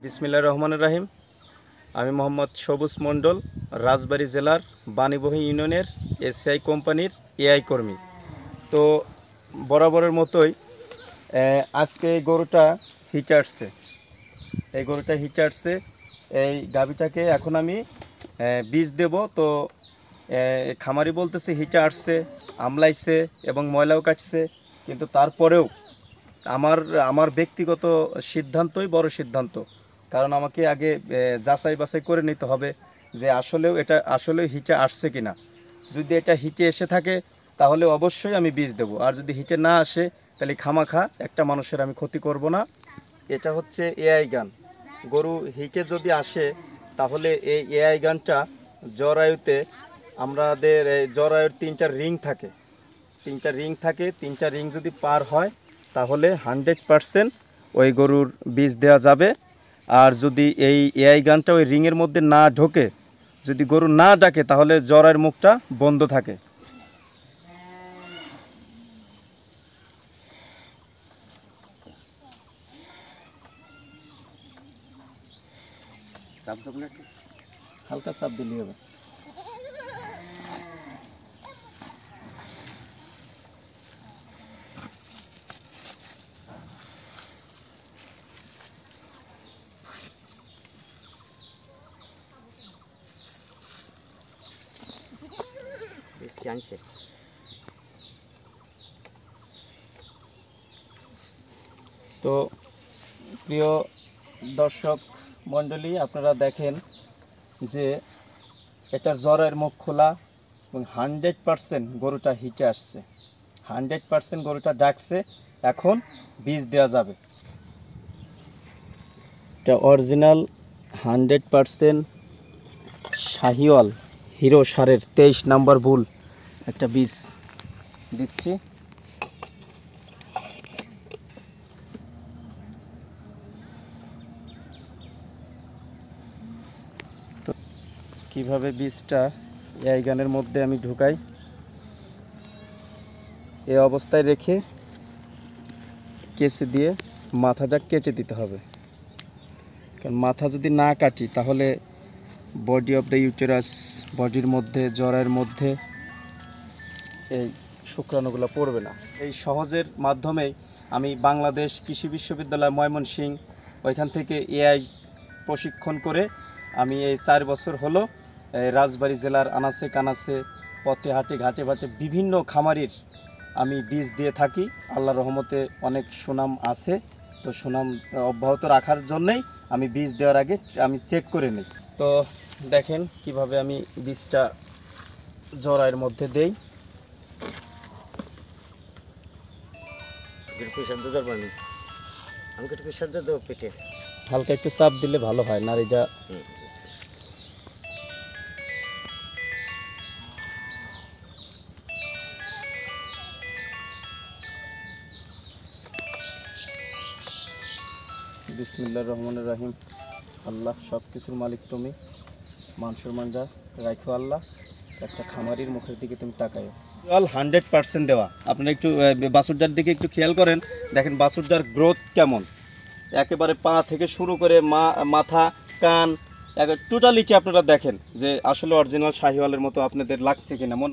বিসমিল্লাহির রহমানির রহিম। আমি মোহাম্মদ সবুজ মণ্ডল, রাজবাড়ী জেলার বাণীবহী ইউনিয়নের এসিআই কোম্পানির এআই কর্মী। তো বরাবরের মতোই আজকে এই গরুটা হিটে আসছে। এই গাভীটাকে এখন আমি বীজ দেব। তো খামারি বলতেছে হিটে আসছে, আমলাইছে এবং ময়লাও কাটছে, কিন্তু তারপরেও আমার ব্যক্তিগত সিদ্ধান্তই বড় সিদ্ধান্ত। কারণ আমাকে আগে যাচাই বাছাই করে নিতে হবে যে এটা আসলেও হিটে আসছে কিনা। যদি এটা হিটে এসে থাকে তাহলে অবশ্যই আমি বীজ দেব, আর যদি হিটে না আসে তাহলে খামাখা একটা মানুষের আমি ক্ষতি করব না। এটা হচ্ছে এআই গান। গরু হিটে যদি আসে তাহলে এই এআই গানটা জরায়ুতে আমাদের জরায়ুর তিনটা রিং থাকে। তিনটা রিং যদি পার হয় তাহলে 100% ওই গরুর বীজ দেওয়া যাবে। আর যদি এই এআই গানটা ওই রিংয়ের মধ্যে না ঢোকে, যদি গরু না ডাকে, তাহলে জরায়ের মুখটা বন্ধ থাকে। হালকা চাপ দিলেই হবে। তো প্রিয় দর্শক মণ্ডলী, আপনারা দেখেন যে এটার জ্বরের মুখ খোলা এবং 100% গরুটা হিটে আসছে, 100% গরুটা ডাকছে। এখন বীজ দেওয়া যাবে। এটা অরিজিনাল 100% শাহিওয়াল হিরো সারের 23 নাম্বার বুল একটা বীজ দিচ্ছি। তো কীভাবে বীজটা এই গানের মধ্যে আমি ঢুকাই, এই অবস্থায় রেখে কেচি দিয়ে মাথাটা কেটে দিতে হবে। কারণ মাথা যদি না কাটি তাহলে বডি অফ দ্য ইউটেরাস, বডির মধ্যে জরায়ের মধ্যে এই শুক্রাণুগুলো পড়বে না। এই সহজের মাধ্যমেই আমি বাংলাদেশ কৃষি বিশ্ববিদ্যালয় ময়মনসিংহ, ওইখান থেকে এআই প্রশিক্ষণ করে আমি এই 4 বছর হলো রাজবাড়ী জেলার আনাচে কানাচে, পথে হাটে ঘাটে ঘাটে বিভিন্ন খামারির আমি বীজ দিয়ে থাকি। আল্লাহর রহমতে অনেক সুনাম আছে। তো সুনাম অব্যাহত রাখার জন্যেই আমি বীজ দেওয়ার আগে আমি চেক করে নিই। তো দেখেন কিভাবে আমি বীজটা জরায়ের মধ্যে দেই। হালকা একটু চাপ দিলে ভালো হয়, নাড়িটা বিসমিল্লাহির রহমানির রহিম। আল্লাহ সব কিছুর মালিক তুমি, মানুষের মানজা রাখো আল্লাহ, একটা খামারির মুখের দিকে তুমি তাকায়ো। 100% দেওয়া। আপনারা একটু বাছুরটার দিকে একটু খেয়াল করেন, দেখেন বাছুরটার গ্রোথ কেমন। একেবারে পা থেকে শুরু করে মাথা, কান, টোটালিটি আপনারা দেখেন যে আসলে অরিজিনাল শাহিওয়ালের মতো আপনাদের লাগছে কিনা।